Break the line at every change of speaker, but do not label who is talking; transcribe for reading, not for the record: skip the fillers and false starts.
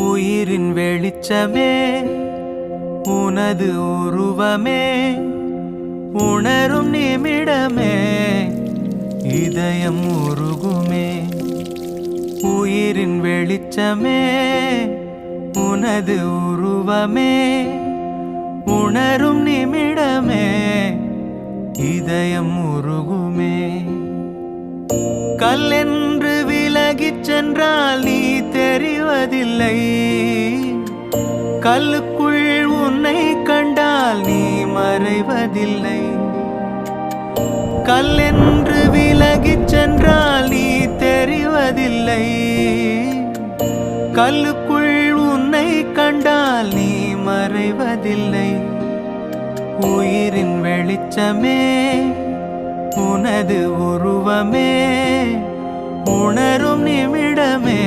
உயிரின் வெளிச்சமே உனது உருவமே உணரும் நிமிடமே இதயம் உருகுமே. உயிரின் வெளிச்சமே உனது உருவமே உணரும் நிமிடமே இதயம் உருகுமே. கல்லென்று விலகிச் சென்றால் நீ தெரிவதில்லை, கல்லுக்குள் உன்னை கண்டால் நீ மறைவதில்லை. கல்லென்று விலகிச் சென்றால் நீ தெரிவதில்லை, கல்லுக்குள் உன்னை கண்டால் நீ மறைவதில்லை. உயிரின் வெளிச்சமே உனது உருவமே உணரும் நிமிடமே.